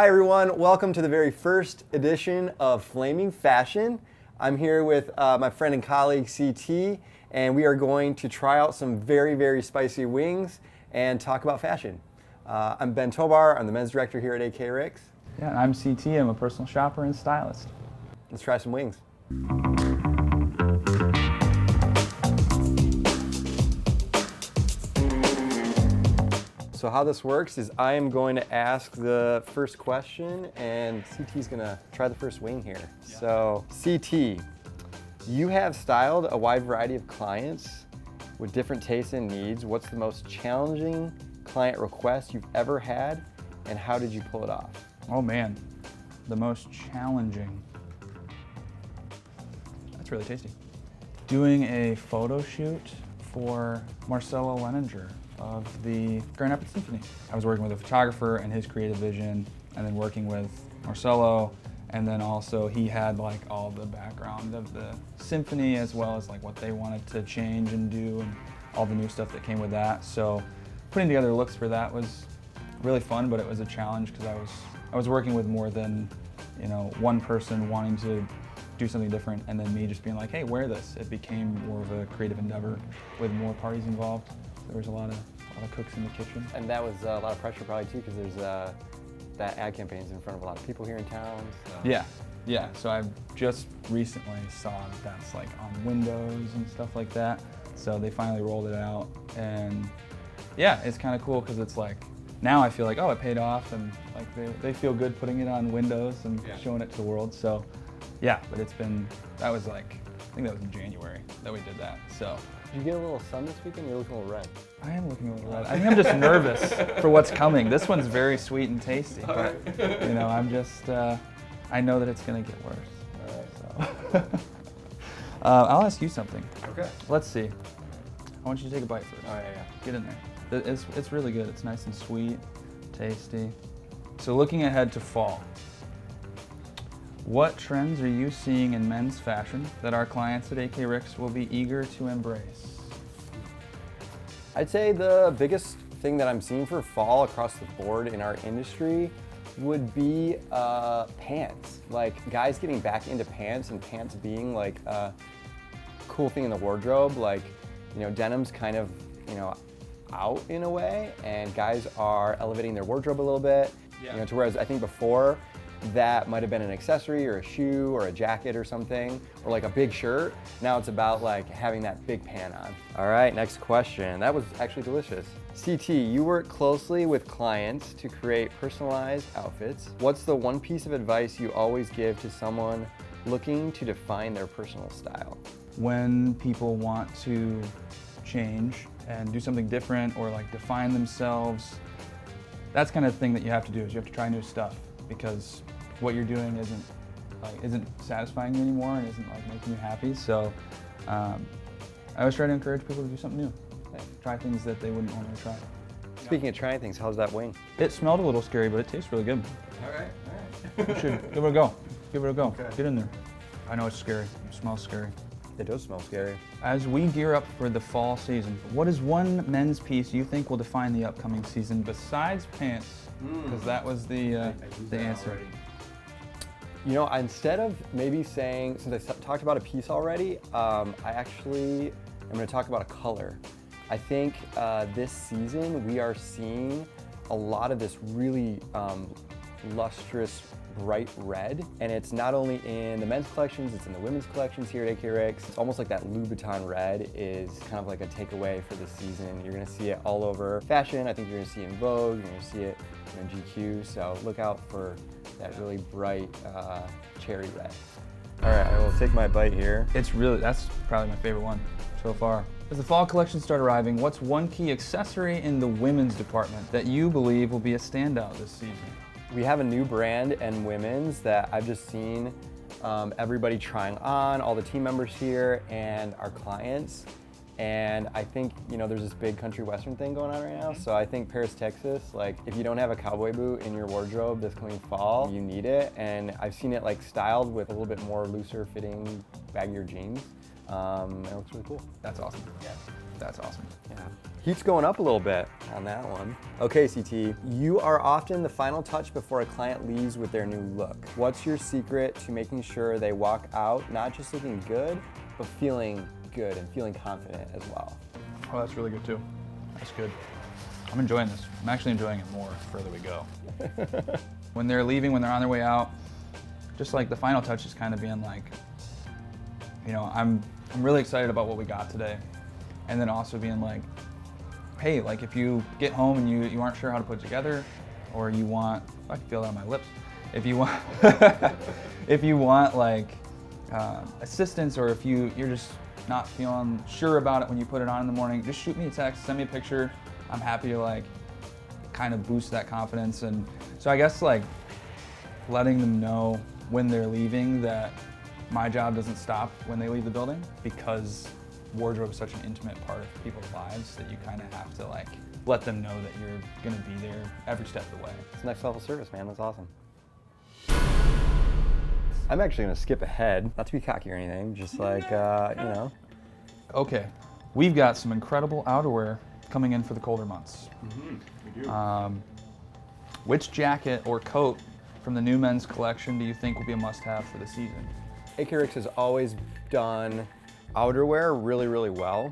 Hi everyone, welcome to the very first edition of Flaming Fashion. I'm here with my friend and colleague CT, and we are going to try out some very, very spicy wings and talk about fashion. I'm Ben Tobar, I'm the men's director here at AK Rick's. Yeah, and I'm CT, I'm a personal shopper and stylist. Let's try some wings. So how this works is I am going to ask the first question and CT's gonna try the first wing here. Yeah. So CT, you have styled a wide variety of clients with different tastes and needs. What's the most challenging client request you've ever had and how did you pull it off? Oh man, the most challenging. That's really tasty. Doing a photo shoot for Marcelo Leninger of the Grand Rapids Symphony. I was working with a photographer and his creative vision, and then working with Marcelo, and then also he had like all the background of the symphony as well as like what they wanted to change and do and all the new stuff that came with that. So putting together looks for that was really fun, but it was a challenge because I was working with more than, you know, one person wanting to do something different and then me just being like, hey, wear this. It became more of a creative endeavor with more parties involved. There was a lot of cooks in the kitchen. And that was a lot of pressure probably too, because there's that ad campaign's in front of a lot of people here in town. So. Yeah. So I just recently saw that that's like on windows and stuff like that. So they finally rolled it out, and yeah, it's kind of cool because it's like, now I feel like, oh, it paid off, and like they feel good putting it on windows and showing it to the world. So yeah, but that was like, I think that was in January that we did that. So. Did you get a little sun this weekend? You're looking a little red. I am looking a little red. I think I'm just nervous for what's coming. This one's very sweet and tasty, but you know, I'm just, I know that it's gonna get worse. All right. So. I'll ask you something. Okay. Let's see. I want you to take a bite first. Oh yeah. Get in there. It's really good. It's nice and sweet, tasty. So looking ahead to fall, what trends are you seeing in men's fashion that our clients at AK Rick's will be eager to embrace? I'd say the biggest thing that I'm seeing for fall across the board in our industry would be pants. Like guys getting back into pants, and pants being like a cool thing in the wardrobe. Like, you know, denim's kind of, you know, out in a way, and guys are elevating their wardrobe a little bit. Yeah. You know, to whereas I think before, that might have been an accessory or a shoe or a jacket or something, or like a big shirt. Now it's about like having that big pant on. All right, next question. That was actually delicious. CT, you work closely with clients to create personalized outfits. What's the one piece of advice you always give to someone looking to define their personal style? When people want to change and do something different or like define themselves, that's kind of the thing that you have to do, is you have to try new stuff, because what you're doing isn't satisfying you anymore and isn't like making you happy. So I always try to encourage people to do something new. Try things that they wouldn't normally try. Speaking of trying things, how's that wing? It smelled a little scary, but it tastes really good. All right. You should give it a go. Give it a go. Okay. Get in there. I know it's scary. It smells scary. It does smell scary. As we gear up for the fall season, what is one men's piece you think will define the upcoming season besides pants? Because that was the answer. Already. You know, instead of maybe saying, since I talked about a piece already, I actually am going to talk about a color. I think this season we are seeing a lot of this really lustrous bright red, and it's not only in the men's collections, it's in the women's collections here at AK Rick's. It's almost like that Louboutin red is kind of like a takeaway for this season. You're gonna see it all over fashion. I think you're gonna see it in Vogue, you're gonna see it in GQ, so look out for that really bright cherry red. All right, I will take my bite here. That's probably my favorite one so far. As the fall collections start arriving, what's one key accessory in the women's department that you believe will be a standout this season? We have a new brand in women's that I've just seen everybody trying on, all the team members here and our clients. And I think, you know, there's this big country western thing going on right now. So I think Paris, Texas, like if you don't have a cowboy boot in your wardrobe this coming fall, you need it. And I've seen it like styled with a little bit more looser fitting, baggier jeans. And it looks really cool. That's awesome. Yeah. That's awesome. Yeah. Heat's going up a little bit on that one. Okay, CT, you are often the final touch before a client leaves with their new look. What's your secret to making sure they walk out not just looking good, but feeling good and feeling confident as well? Oh, that's really good too. That's good. I'm enjoying this. I'm actually enjoying it more the further we go. When they're leaving, when they're on their way out, just like the final touch is kind of being like, you know, I'm really excited about what we got today. And then also being like, hey, like if you get home and you aren't sure how to put it together, or you want, I can feel that on my lips. If you want, if you want like assistance, or if you're just not feeling sure about it when you put it on in the morning, just shoot me a text, send me a picture. I'm happy to like kind of boost that confidence. And so I guess like letting them know when they're leaving that my job doesn't stop when they leave the building, because wardrobe is such an intimate part of people's lives that you kind of have to like let them know that you're gonna be there every step of the way. It's next level service, man. That's awesome. I'm actually gonna skip ahead, not to be cocky or anything, just like, you know. Okay, we've got some incredible outerwear coming in for the colder months. We do. Which jacket or coat from the new men's collection do you think will be a must-have for the season? Rikk has always done outerwear really, really well.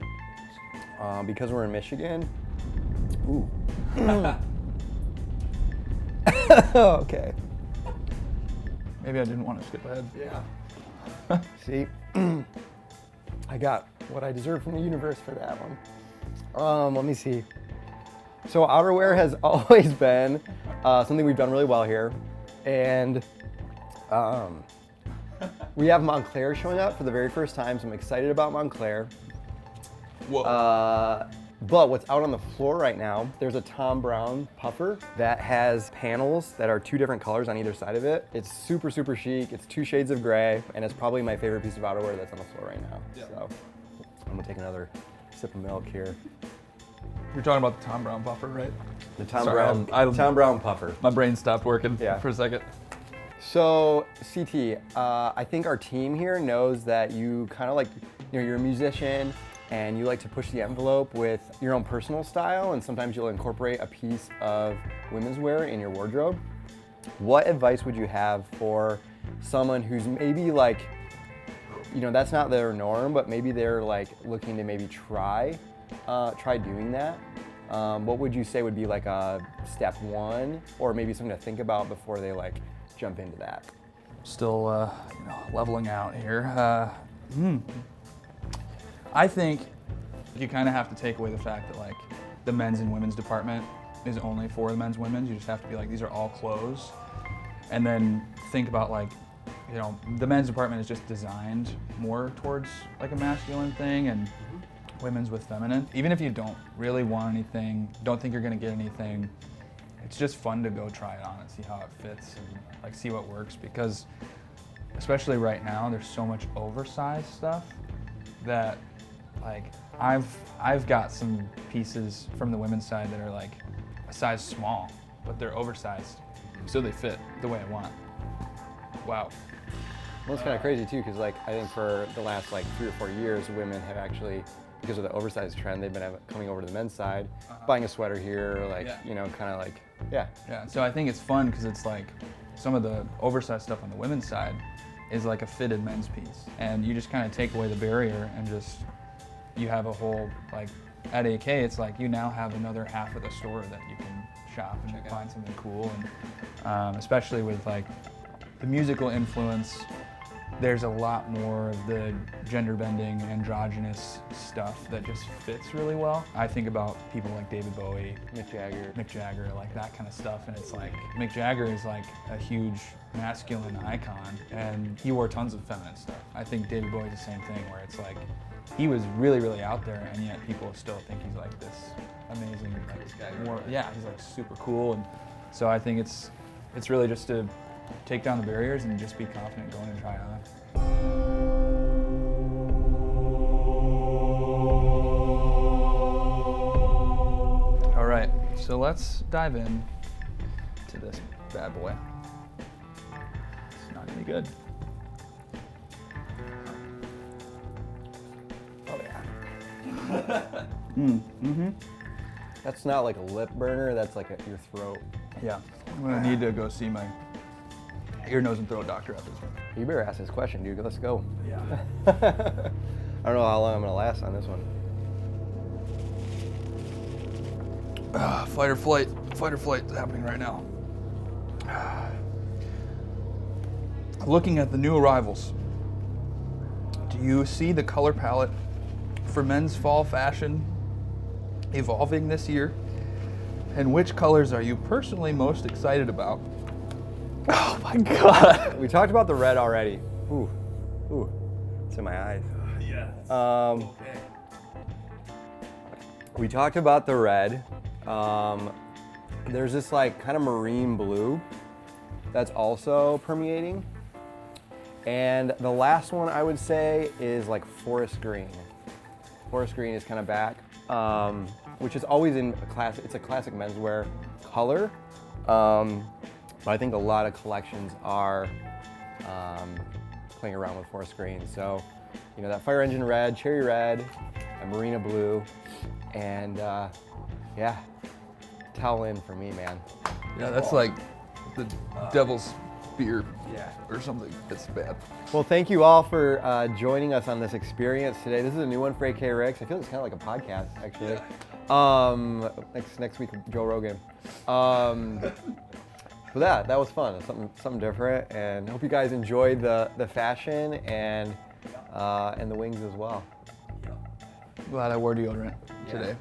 Because we're in Michigan. Ooh. Okay. Maybe I didn't want to skip ahead. Yeah. See, I got what I deserve from the universe for that one. Let me see. So outerwear has always been something we've done really well here. And we have Montclair showing up for the very first time, so I'm excited about Montclair. Whoa. But what's out on the floor right now, there's a Tom Brown puffer that has panels that are 2 different colors on either side of it. It's super, super chic. It's 2 shades of gray, and it's probably my favorite piece of outerwear that's on the floor right now. Yep. So I'm gonna take another sip of milk here. You're talking about the Tom Brown puffer, right? The Tom Sorry, Brown, Tom Brown puffer. My brain stopped working Yeah. for a second. So CT, I think our team here knows that you kind of like, you know, you're a musician and you like to push the envelope with your own personal style, and sometimes you'll incorporate a piece of women's wear in your wardrobe. What advice would you have for someone who's maybe like, you know, that's not their norm, but maybe they're like looking to maybe try doing that? What would you say would be like a step 1, or maybe something to think about before they like jump into that? Still, you know, leveling out here. I think you kind of have to take away the fact that like the men's and women's department is only for the men's and women's. You just have to be like, these are all clothes. And then think about like, you know, the men's department is just designed more towards like a masculine thing, and women's with feminine. Even if you don't really want anything, don't think you're gonna get anything, it's just fun to go try it on and see how it fits and like see what works, because especially right now, there's so much oversized stuff that like I've got some pieces from the women's side that are like a size small, but they're oversized, so they fit the way I want. Wow. Well, it's kind of crazy too, because like I think for the last like 3 or 4 years, women have actually, because of the oversized trend, they've been coming over to the men's side, buying a sweater here, like, you know, kind of like, yeah. Yeah, so I think it's fun because it's like some of the oversized stuff on the women's side is like a fitted men's piece. And you just kind of take away the barrier and just, you have a whole, like at AK, it's like you now have another half of the store that you can shop and find something cool. And especially with like the musical influence, there's a lot more of the gender bending, androgynous stuff that just fits really well. I think about people like David Bowie, Mick Jagger, like that kind of stuff. And it's like, Mick Jagger is like a huge masculine icon, and he wore tons of feminine stuff. I think David Bowie's the same thing, where it's like, he was really, really out there, and yet people still think he's like this amazing, like, more, yeah, he's like super cool. And so I think it's really just to take down the barriers and just be confident going and try it on. All right, so let's dive in to this bad boy. It's not gonna be good. Oh yeah. That's not like a lip burner, that's like your throat. Yeah, I'm gonna need to go see my ear, nose, and throat doctor after this one. You better ask this question, dude. Let's go. Yeah. I don't know how long I'm gonna last on this one. Fight or flight. Fight or flight is happening right now. Looking at the new arrivals, do you see the color palette for men's fall fashion evolving this year? And which colors are you personally most excited about? Oh my God. We talked about the red already. Ooh, ooh, it's in my eyes. Yeah. We talked about the red. There's this like kind of marine blue that's also permeating. And the last one I would say is like forest green. Forest green is kind of back, which is always in a classic, it's a classic menswear color. But I think a lot of collections are playing around with forest green. So, you know, that fire engine red, cherry red, and marina blue, and yeah, towel in for me, man. Yeah, that's like the devil's beer or something. It's bad. Well, thank you all for joining us on this experience today. This is a new one for AK Rikks. I feel it's kind of like a podcast, actually. Next week, Joe Rogan. But yeah, that was fun. Something different, and I hope you guys enjoyed the fashion and the wings as well. Glad I wore deodorant today.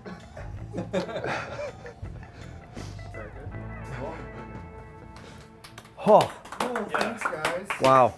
Oh, Thanks, guys. wow.